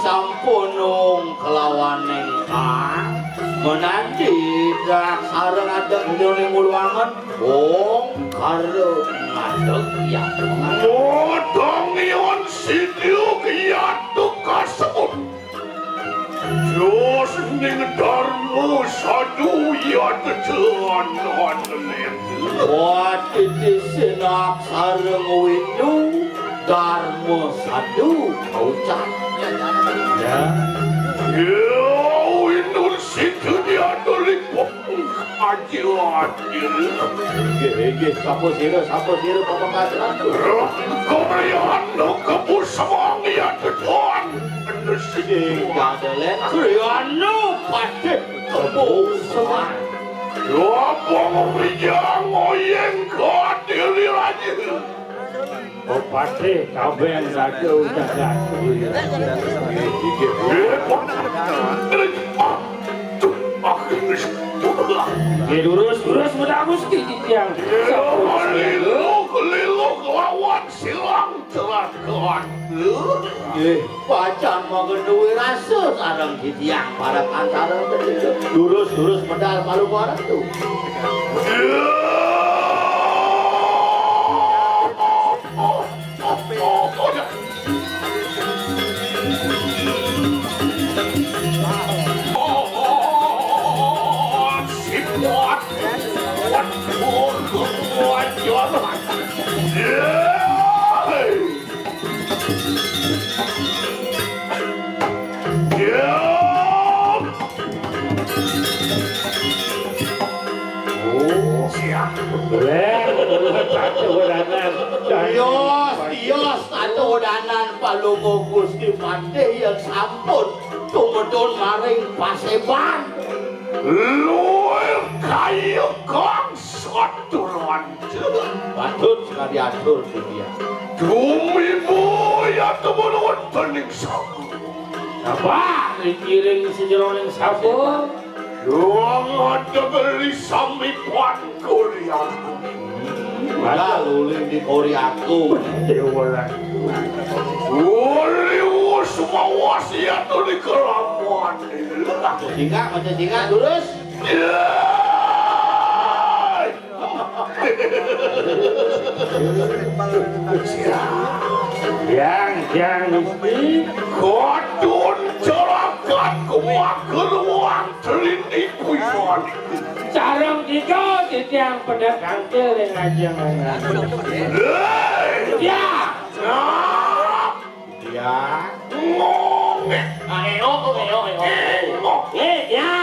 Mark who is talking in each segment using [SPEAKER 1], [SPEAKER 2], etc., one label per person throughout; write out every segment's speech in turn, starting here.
[SPEAKER 1] sampunung kelawan nengkang menanti dak sareng adeg jroning uluangan karo ngadeg ya
[SPEAKER 2] modong yon sidiuk yatuk kasebut jos ning darmo sadu yat jalan
[SPEAKER 1] wati sinak sareng windu darmo sadu ucap ya
[SPEAKER 2] windu situ dia dolipok ajilatir
[SPEAKER 1] Gege, sapo sira papangkatran.
[SPEAKER 2] Korean no kabusawang ya tetuan.
[SPEAKER 1] Sing gadelen kriano pate kabusawang.
[SPEAKER 2] Apa yang oyeng kadili lagi.
[SPEAKER 1] Pate kabeh rada udah gaduh. Lurus mudah Gusti yang
[SPEAKER 2] Liluk lawan silang celakawan.
[SPEAKER 1] Pacan mau duwe rasa sareng ditiang para antara lurus medal malu barang tuh. Tios atudanan palungo Gusti Pate yang sampun tumedun maring paseban
[SPEAKER 2] luwih kayu kang saturan
[SPEAKER 1] patut sekali atur dia
[SPEAKER 2] dumimu ya temen wontening sabu
[SPEAKER 1] apa dikiring sejeroning sabu
[SPEAKER 2] luang ada beli sami pan kuliah
[SPEAKER 1] lalu di Koreaku
[SPEAKER 2] Uli semua wasiat di kelamuan
[SPEAKER 1] singa lurus yang Gusti
[SPEAKER 2] kodun cerakan kumakan uang terindi kuiwan
[SPEAKER 1] sarang tiga titiang pedagang keliling aja mana ya
[SPEAKER 2] ngomong
[SPEAKER 1] ya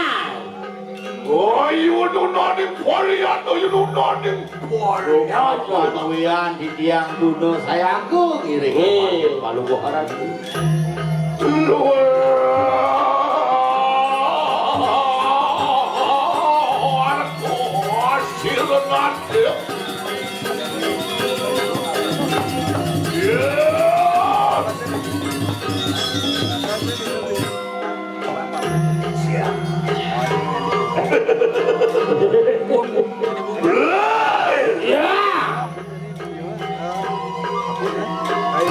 [SPEAKER 2] oh you do not imporian you do not imporian
[SPEAKER 1] panuian titiang duno sayangku ngiring palu boharan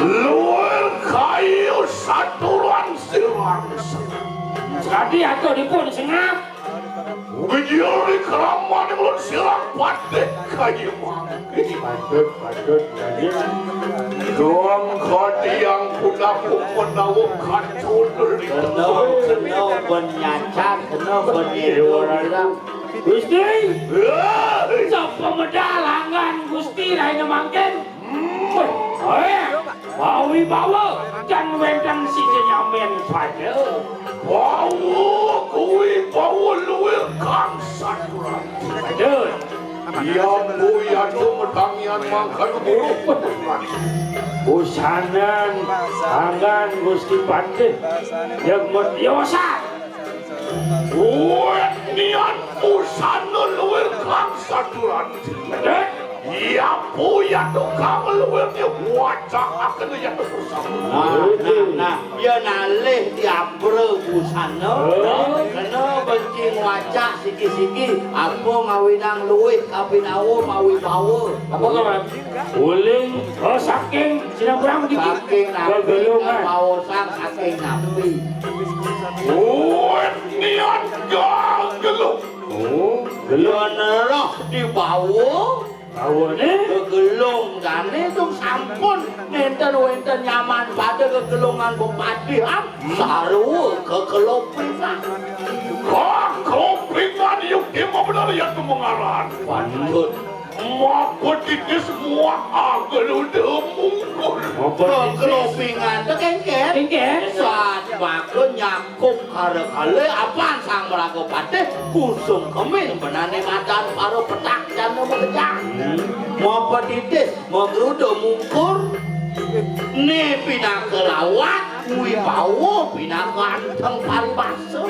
[SPEAKER 2] luar kayu satuan silang
[SPEAKER 1] jadi atau dipun sengap
[SPEAKER 2] Begini keramat yang silang pada kayu
[SPEAKER 1] patut
[SPEAKER 2] Tuang kodi yang punya pemenau kacun
[SPEAKER 1] kena penyacat kena peniruan Gusti sapa medalangan Gusti lain mangken bawi bawa dan wendang si nyamen pada
[SPEAKER 2] bawa kui bawa luar kang saturan
[SPEAKER 1] aduh
[SPEAKER 2] yang buya tumetangian makan buruk
[SPEAKER 1] busanan tangan Gusti Pate yang merdiosa
[SPEAKER 2] buat niat busana luar kang saturan Ya puya tukang luwirnya wajah akan ya bersama.
[SPEAKER 1] Nah, ya nalih diabre busana. Kena bencing wajah siki-siki. Aku ngawinang luwih kapinawo mawi bawa.
[SPEAKER 3] Apa kawan? Uling, saking sinambrang dikit.
[SPEAKER 1] Saking nabi, kawasan saking nabi.
[SPEAKER 2] Niat gagelung.
[SPEAKER 1] Gelon roh dibawa.
[SPEAKER 3] Bawane?
[SPEAKER 1] Kegelung jane itu sampun nenten-wenten nyaman pada kegelungan bupati saru kekelopingan.
[SPEAKER 2] Kekelopingan yuk mau benar ya tuh mengaran.
[SPEAKER 1] Pantun.
[SPEAKER 2] Maka kita semua agar udah mungkul.
[SPEAKER 1] Kekelopingan tekengket.
[SPEAKER 3] Tekengket?
[SPEAKER 1] Saat maka nyakup kare-kare apaan sang meraku patih kusung kemin benane madan paru petak dan mengejar. Mau petitis, mau gerudo mungkur. Ni pindah ke lawat, kui bawa pindah ke anteng paribasa.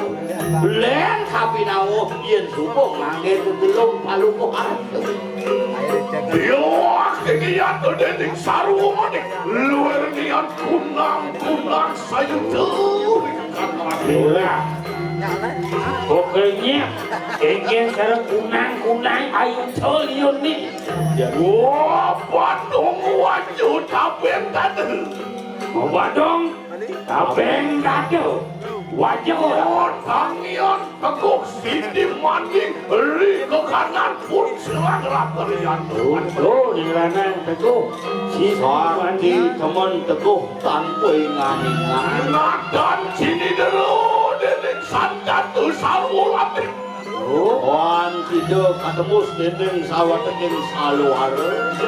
[SPEAKER 1] Len kapinawo yen subong mangge kegelung palu ko atu.
[SPEAKER 2] Yo, kegiatan tuh detik saru manik. Luar nian kunang sayur tuh.
[SPEAKER 3] Pokoknya ingin sekarang kunang ayu colion nih.
[SPEAKER 2] Wah, Bandung wajud tabeng tadi.
[SPEAKER 3] Badong, tabeng kado. Wajah
[SPEAKER 2] Oh, tangian teguk sini mandi ri ke kanan pun serang kalian.
[SPEAKER 3] tuh di lanang teguh. Si
[SPEAKER 1] Sarti temen teguh tanpa ingan-ingan.
[SPEAKER 2] Nadan sini dulu detik sandat tuh saru latih.
[SPEAKER 1] Wan tidak ketemu sedeng sawat teking saluara.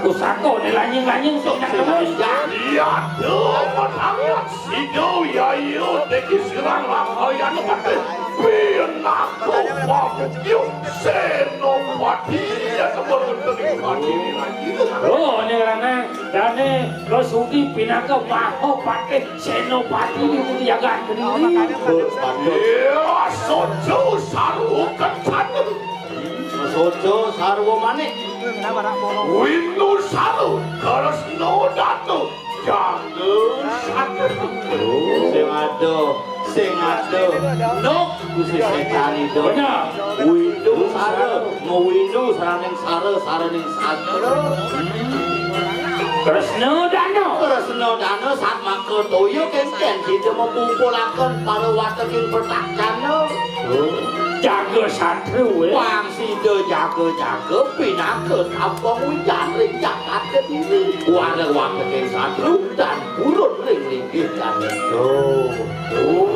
[SPEAKER 3] Kusako nih lanyeng sok nak tebus.
[SPEAKER 2] Iya tuh menangian sido ya iyo deki serang kalian latih. Pinako pamukyo senopati ya keberuntungan mati lagi.
[SPEAKER 3] Oh nih lanang, dane lo sudi pinaka maho pakai senopati itu jaga sendiri.
[SPEAKER 2] Iya sojo saru kencan.
[SPEAKER 1] Sojo sarwo manik.
[SPEAKER 2] Windu saru terus no datu jangan satu.
[SPEAKER 1] Sing ado. Nok kusi setan itu.
[SPEAKER 3] Benar.
[SPEAKER 1] Windu sare, ngewindu saraning saraning sare.
[SPEAKER 3] Kresna Dano.
[SPEAKER 1] Kresna Dano saat maka toyo ken-ken situ mengumpulaken para wateking pertakjana.
[SPEAKER 3] Jaga satru
[SPEAKER 1] Wang sido jaga-jaga pinaka tampang wijan ring jagat kediri. Warna wateking satru dan burun ring linggihkan.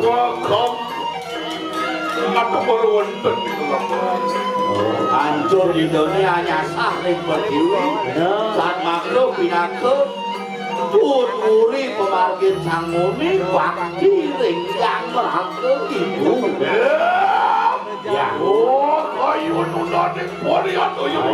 [SPEAKER 2] Welcome. Atau berwonten di dalam.
[SPEAKER 1] Hancur Indonesia nyasah ring berdiri. Saat makro pinaka tuturi pemargin sanguni bakti ring yang merangkul ibu.
[SPEAKER 2] Ya, oh, kayu nuna di pori atau yang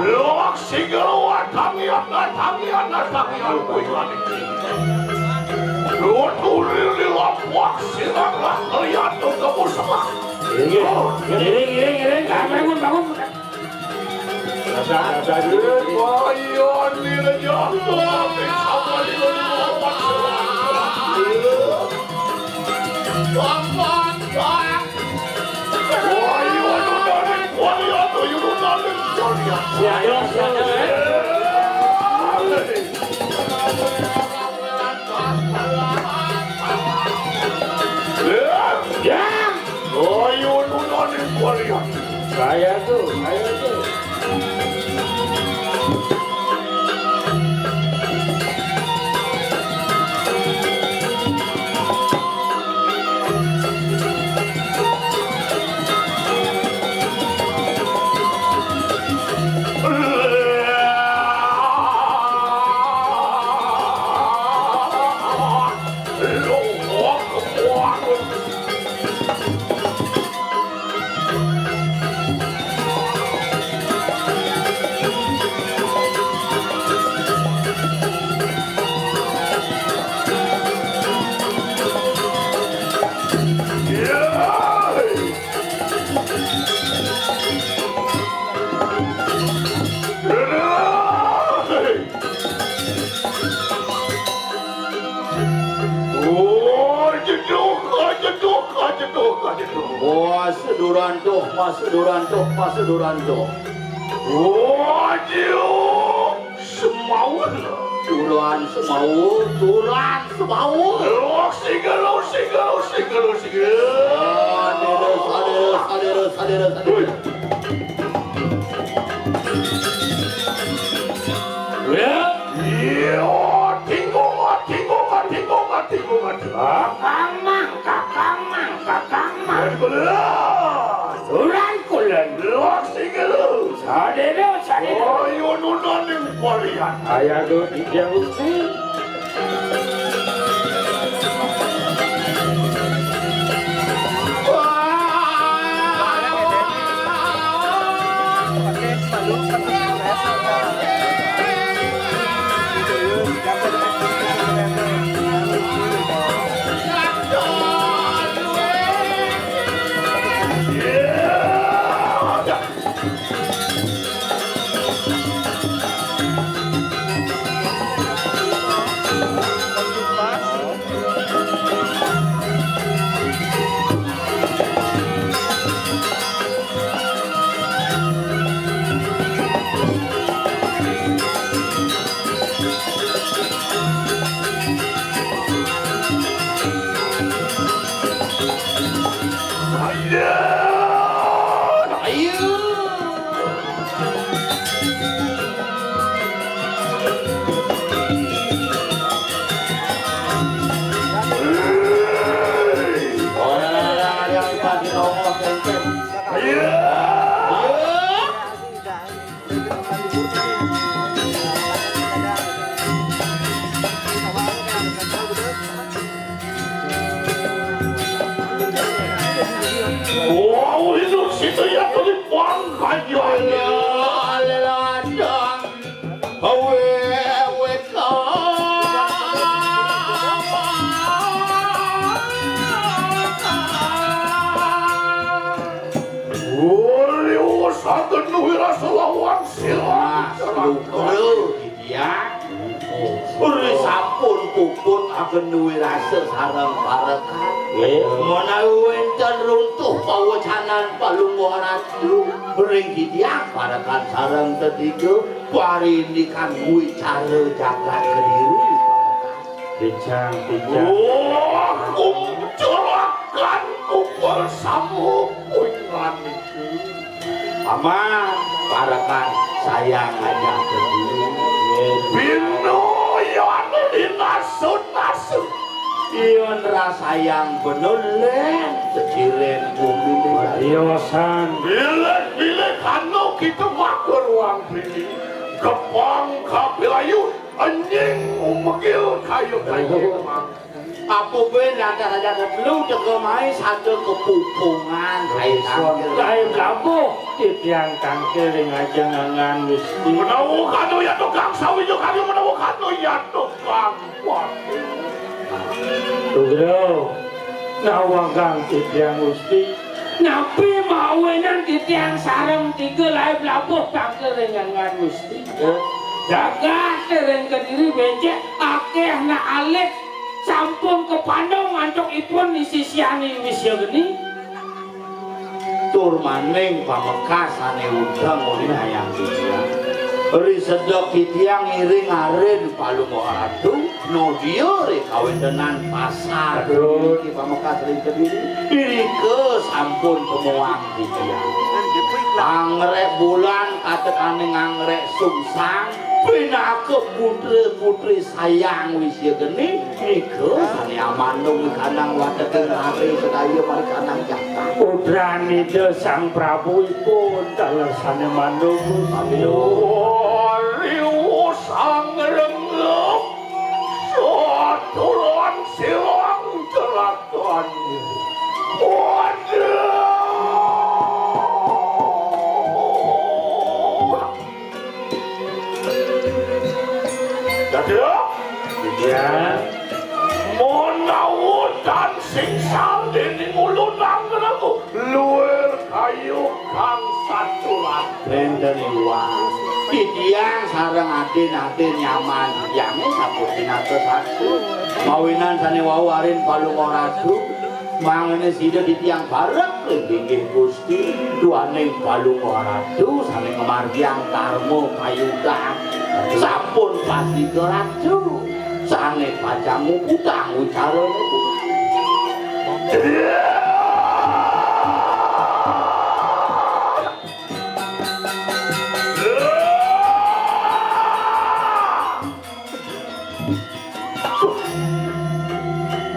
[SPEAKER 2] Lok singgah tangian kuilan ini. Lu tulir di lapak silanglah kalian tuh kamu semua.
[SPEAKER 3] Giring, bangun.
[SPEAKER 2] Ayo nilainya sama di lapak silanglah. Ayo nunani kuali atau nunani kuali.
[SPEAKER 3] Ya.
[SPEAKER 2] Ayo nunani kuali.
[SPEAKER 3] Saya tuh.
[SPEAKER 2] Oh, jeduk, jeduk, jeduk, jeduk.
[SPEAKER 1] Wah, seduran tuh, mas seduran tuh, mas seduran tuh.
[SPEAKER 2] Wajib semau
[SPEAKER 1] Turan semau, turan semau.
[SPEAKER 2] Sigalo.
[SPEAKER 1] Sadera.
[SPEAKER 3] Ya,
[SPEAKER 2] Iya, tinggung.
[SPEAKER 3] kakang mang. Turan kulen.
[SPEAKER 2] Sigalo.
[SPEAKER 3] Sadero.
[SPEAKER 2] Oh, iya nunan yang palian.
[SPEAKER 3] Ayah do dia Gusti.
[SPEAKER 1] Ayo. Orang yang pagi nongol kenceng. Ayo.
[SPEAKER 2] Wow, hidup situ ya tuh pangkajannya. Saged nuwira selawang silang.
[SPEAKER 1] Uri sampun puput agen duwe rasa sareng parekan. Menawi wonten runtuh pawacanan palungguh ratu ring kitiak parekan sareng tetiga parindikan kuwi cara jagat kediri.
[SPEAKER 3] Bincang.
[SPEAKER 2] Aku mencurahkan bersama kungan itu.
[SPEAKER 1] Paman parekan sayang aja kediri.
[SPEAKER 2] Bino yang dinasut.
[SPEAKER 1] Ion rasayang bener len seciren bumi
[SPEAKER 3] Yosan.
[SPEAKER 2] Bilik anu kita makan ruang pilih. Kepang kapilayu anjing umegil kayu.
[SPEAKER 1] apa ben lantar aja kebelu cegemai satu kepupungan
[SPEAKER 3] Lain labuh titiang kangkering aja ngangan Gusti.
[SPEAKER 2] Menawu kanu ya tukang sawi yo kanu menawu kanu ya tukang wakil.
[SPEAKER 3] Tugro nawang kang titiang Gusti. Napi mawenan titiang sareng tiga lain labuh kangkering ngangan Gusti. Jaga tereng kediri becek akeh na alek sampun kepandang ngancok ipun disisiani wisya geni.
[SPEAKER 1] tur maning pamekasane udang uli hayang titiang ri sedok titiang iring aren palungo adu no dia ri kawendenan pasar iki pamekas ring kediri irike sampun pemuang titiang angrek bulan katekane ngangrek sungsang pinake putri-putri sayang wisya geni ike sane amanung kanang wadegen hari sedaya mari kanang jaka
[SPEAKER 3] Putrani sang Prabu ipun talasane mandung Gusti.
[SPEAKER 2] Riu sang renggep saturan silang telakan.
[SPEAKER 3] Ya,
[SPEAKER 2] Monawudan sing sandene ngulunang aku luwer kayu kang saturan.
[SPEAKER 1] Brandon Iwan Tidiang sareng adin-adin nyaman Yange sampun pinatosake mawinan sane wau arin palunga radu mangene sida ditiang bareng inggih Gusti duaning palunga radu sane ngemargiang karmo payudang sampun pasti radu sange pajamu utang ucarane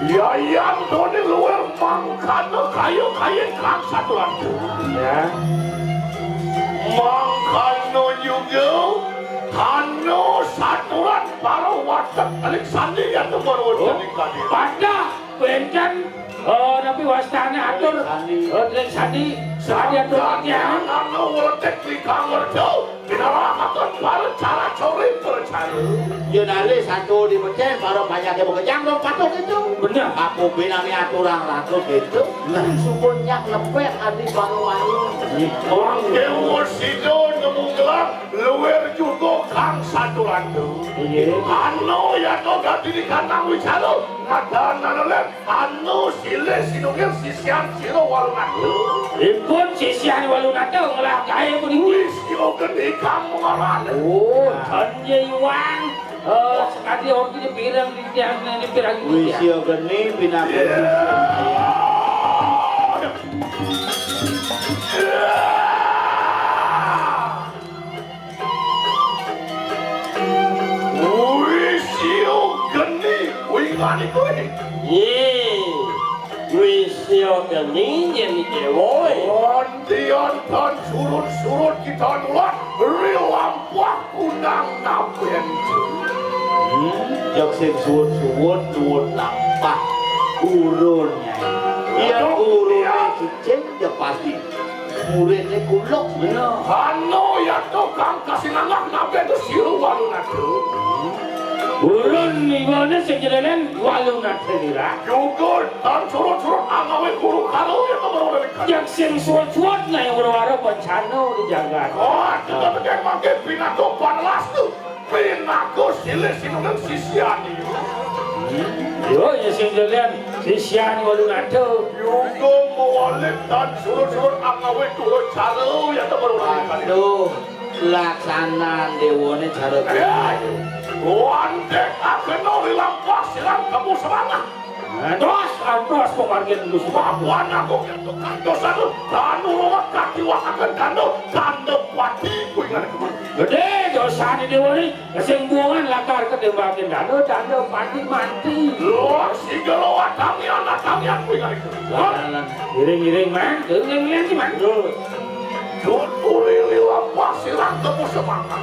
[SPEAKER 2] Yayan doni luar mangkano kayu kang satuan
[SPEAKER 3] Ya.
[SPEAKER 2] mangkano juga kano satuan para watak alik sandi yang baru jadi kali
[SPEAKER 3] Pada benten tapi wastane atur Trik Sandi Sandi atur ya.
[SPEAKER 2] Nano waletek di kamar jauh pinarakakan para cara cori percaya
[SPEAKER 1] Yenale satu di mencen baru banyak yang bekerja dong patok itu
[SPEAKER 3] Bener.
[SPEAKER 1] aku binami aturan laku gitu langsung nyak lepet adi baru ayu
[SPEAKER 2] orang dewa sido nemu gelar luar juga kang satuan
[SPEAKER 3] Iya.
[SPEAKER 2] Anu ya to ganti di kandang wicara ada nanolen anu sile sinungir sisian silo walungan
[SPEAKER 3] Ipun sisian walunata ngolah kaya pun
[SPEAKER 2] wis yo gede kamu ngaran
[SPEAKER 3] Oh, Tanya Iwan. Sekali orang ini pirang di tiang ini pirang itu ya.
[SPEAKER 1] wisio geni pinapun
[SPEAKER 2] wis yo geni wingani kowe
[SPEAKER 3] Ye, wisio geni jadi dewa.
[SPEAKER 2] Ondian dan surut-surut kita nulat rilampah kunang napen
[SPEAKER 1] jok sing suwut-suwut nuwun lampah urunnya iya urunnya cicing ya pasti muridnya kulok bener
[SPEAKER 2] Anu ya tukang kasih anak nabe itu siru walungan
[SPEAKER 3] Urun Iwana sejalan walungan terira.
[SPEAKER 2] juga dan surut-surut angawe guru karo ya to baru dari kan
[SPEAKER 3] Yang sing suat-suat na yang waro bencana dijaga.
[SPEAKER 2] oh kita pengen make pinato panas tuh pinato sile sinungan sisiani
[SPEAKER 3] Yo, ya sing jalan sisian walungan tu.
[SPEAKER 2] juga mewalik dan surut-surut angawe guru karo ya to baru dari kan
[SPEAKER 1] aduh laksanaan dewane cara
[SPEAKER 2] Wandek akan nori lampas silang kamu semangat
[SPEAKER 3] Antos pemargian dulu semua.
[SPEAKER 2] Papuan aku yang tukang dosa tu Tanu rumah kaki wakakan kando Kando pati ku ingat kemana
[SPEAKER 3] Gede dosa ni dewa ni. Sing buangan lakar ketembakin dano pati mati.
[SPEAKER 2] Luar sigalo watami anak kami aku ingat kemana
[SPEAKER 3] Giring-giring man, giring-giring si man.
[SPEAKER 2] Juturi lampas silang kamu semangat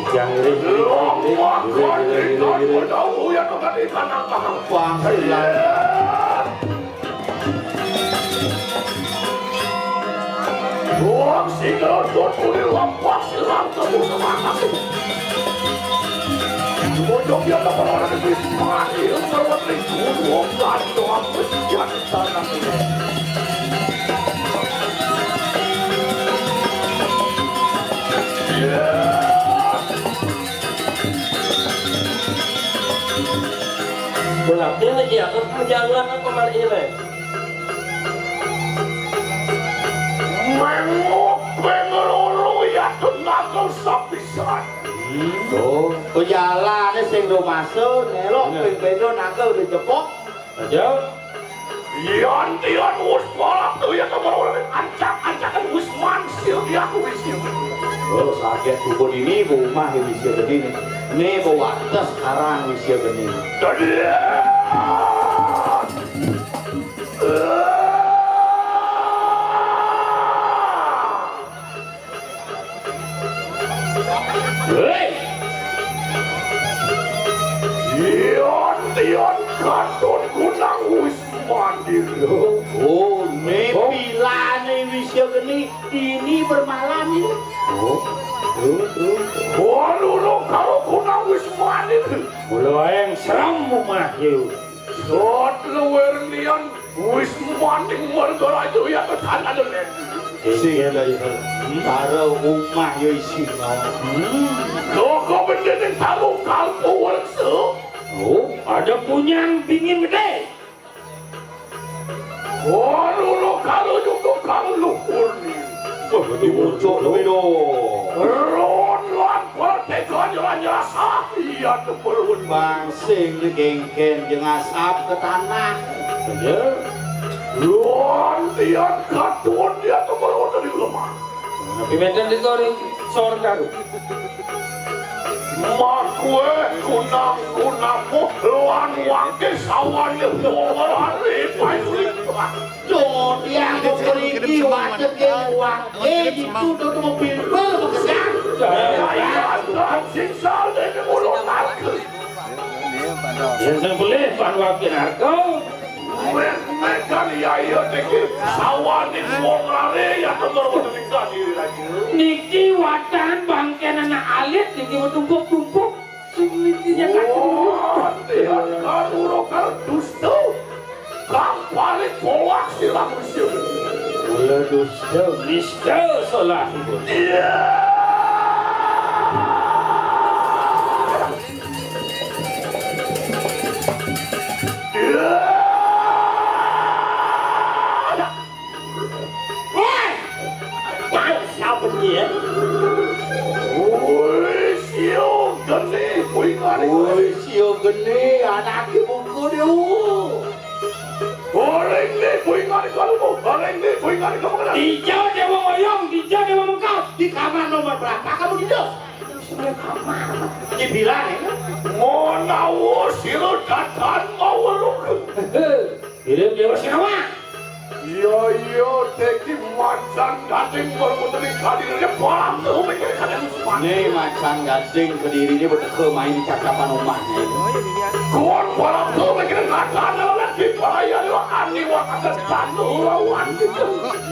[SPEAKER 3] Jangan giring-giring.
[SPEAKER 2] Lomba kandidat pedahulu yang tukang ikan angkang
[SPEAKER 1] panggilan
[SPEAKER 2] Luar sigalo juturi lampas silang kamu semangat Bojong yang tak pernah ada di mati Berbuat ribu Wongkan doang Yang tanah ini
[SPEAKER 3] Bolak dia lagi ya, jangan apa mal ile.
[SPEAKER 2] Mengok pengelulu ya tenaga sapisan
[SPEAKER 1] oh jalan sing rumase nelok ping-pingno nakel dicepok
[SPEAKER 3] Aja.
[SPEAKER 2] Yan wus balap tuh ya teman-teman Ancak-ancakan wus mansil ya aku wis
[SPEAKER 1] oh sakit dukun ini rumah wisio geni ini bawa atas sekarang wisio geni
[SPEAKER 2] Jadi
[SPEAKER 3] Hei,
[SPEAKER 2] Yan kandon gunang wis mandir
[SPEAKER 1] oh ini pilane wisio geni ini bermalam ini
[SPEAKER 2] Waduh kalau gunang wis mandir
[SPEAKER 3] mula yang seram mah yuk.
[SPEAKER 2] Sot luwer nian wis manding mergara itu ya ke tanah dulu
[SPEAKER 1] Sing karo omah yo isin
[SPEAKER 2] Kok bener taruh kalpo warso?
[SPEAKER 3] Oh, ada punya pingin gede.
[SPEAKER 2] Waduh, kalau juga kalau luhur nih.
[SPEAKER 1] dimuncul bino
[SPEAKER 2] Ron lan pertekan jelas iya tepurun
[SPEAKER 1] bangsing di gengken jeung asap ke tanah
[SPEAKER 3] Bener.
[SPEAKER 2] Ron dia katun dia tepurun dari lemah
[SPEAKER 3] Tapi meten di tori sor karu.
[SPEAKER 2] Makwe kunamu luan wakil sawannya buaran ripai
[SPEAKER 1] Jangan yang berperigi wajib yang uang itu tuh mobil bekesan
[SPEAKER 2] Singsal dari mulut aku
[SPEAKER 3] Yang boleh pan wakil harga.
[SPEAKER 2] Mekan ya iya teki sawan di wong lare ya tembor bisa diri lagi
[SPEAKER 3] Niki watan bangkean anak alit niki tumpuk-tumpuk. Niki
[SPEAKER 2] Wah, dia karuro kardus tuh Kang paling polak silang musuh
[SPEAKER 3] Ulah dusta nista salah.
[SPEAKER 2] Iya
[SPEAKER 3] Sao begini?
[SPEAKER 2] Woi, sio gede puingan
[SPEAKER 1] Woi sio gede anaknya buku dia
[SPEAKER 2] Goreng nih puingan kalau goreng nih puingan kamu
[SPEAKER 3] Hijau dewa oyong, hijau dewa mengkau.
[SPEAKER 1] di kamar nomor berapa kamu tidur? Dibilang ya
[SPEAKER 2] mau nawo silo datang mau lu
[SPEAKER 3] Hidup dewa sinawa.
[SPEAKER 2] Iya, teki macan gading berputri kadirnya palang tuh mikir kalian semua.
[SPEAKER 1] Nih macan gading berdiri dia berteke main di cakapan rumahnya itu
[SPEAKER 2] Kuat palang tuh mikir kalian lagi bahaya lo ani wakatan satu lawan gitu.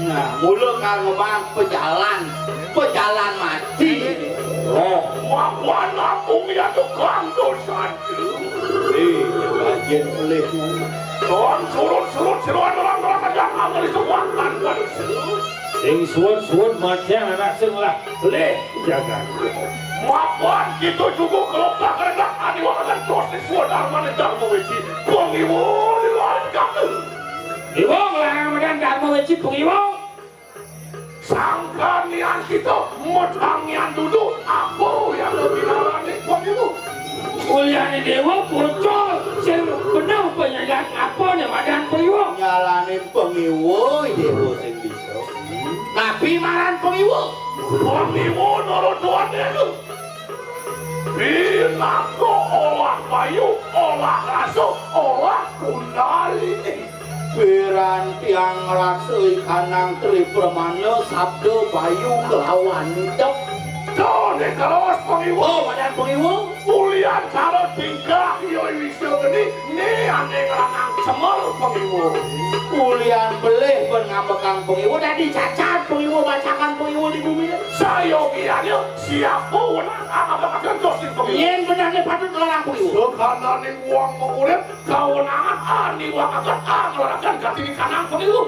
[SPEAKER 1] Nah mulut kan ngomong pejalan mati
[SPEAKER 2] Makuan lampung ya tukang dosa.
[SPEAKER 1] bagian pelih
[SPEAKER 2] Tuan surut siluan orang-orang aja kamu disuakan kan.
[SPEAKER 3] Sing suun macam anak sing lah. Leh jaga.
[SPEAKER 2] Makuan gitu juga kalau tak kena ani wakatan dos di suan armane darmo weci. Pengiwo di luar kamu.
[SPEAKER 3] Iwong larang medan darmo weci pengiwong.
[SPEAKER 2] Sangka nian kita medangian duduk aku yang lebih larang pengiwo.
[SPEAKER 3] Kuliahnya dewa bocor. Sing benar penyayat apa nih badan pengiwong.
[SPEAKER 1] nyalanin pengiwo dewa sing bisa tapi maran pengiwo
[SPEAKER 2] Pengiwo nurut tuan itu. Binako olah bayu, olah raso, olah kundalini.
[SPEAKER 1] piranti yang raksui kanang tri permana sabdo bayu kelawan dok
[SPEAKER 2] Tuh nih kalau pengiwo.
[SPEAKER 1] oh badan pengiwo
[SPEAKER 2] Kuliah kalau tingkah yoi wisyo gini. Nih aneh ngelangang semel pengiwo.
[SPEAKER 1] kuliah belih pengambekan pengiwo tadi cacat pengiwo bacakan pengiwo di bumi
[SPEAKER 2] Sayogiannya siapa wenang akan dosin pengiwo.
[SPEAKER 1] yen benarnya patut larang pengiwo
[SPEAKER 2] Sekana nih uang mengurip kewenangan ani wakakan ngelarakan ganti di kanan pengiwo.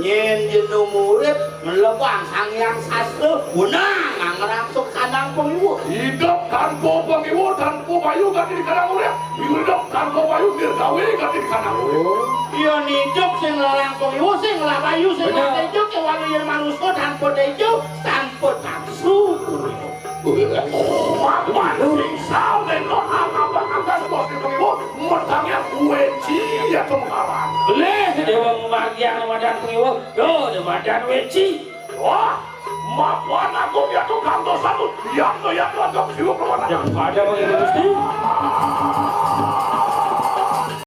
[SPEAKER 1] yen jenuh murid melebang sang yang sastra wenang ngerangsuk kanang pengiwo
[SPEAKER 2] Hidup tanpa pengiwo tanpa bayu ganti di kanan urip. Hidup tanpa bayu dirgawe ganti di kanan urip.
[SPEAKER 1] iya hidup sing larang pengiwo sing lah bayu sing
[SPEAKER 3] Bener.
[SPEAKER 1] tejo ke wangi yen manusia tanpa tejo tanpa nafsu
[SPEAKER 2] Mapan singsal dengan angkat-angkat dosin pengiwo. Metangnya weci ya kemaran.
[SPEAKER 3] Leh dewa bagian badan pengiwong. Yo di badan weci.
[SPEAKER 2] Wah, mapan aku dia tukang dosa tuh. Yang tuh agak siwa kemana.
[SPEAKER 3] Yang pada pengiwong mesti.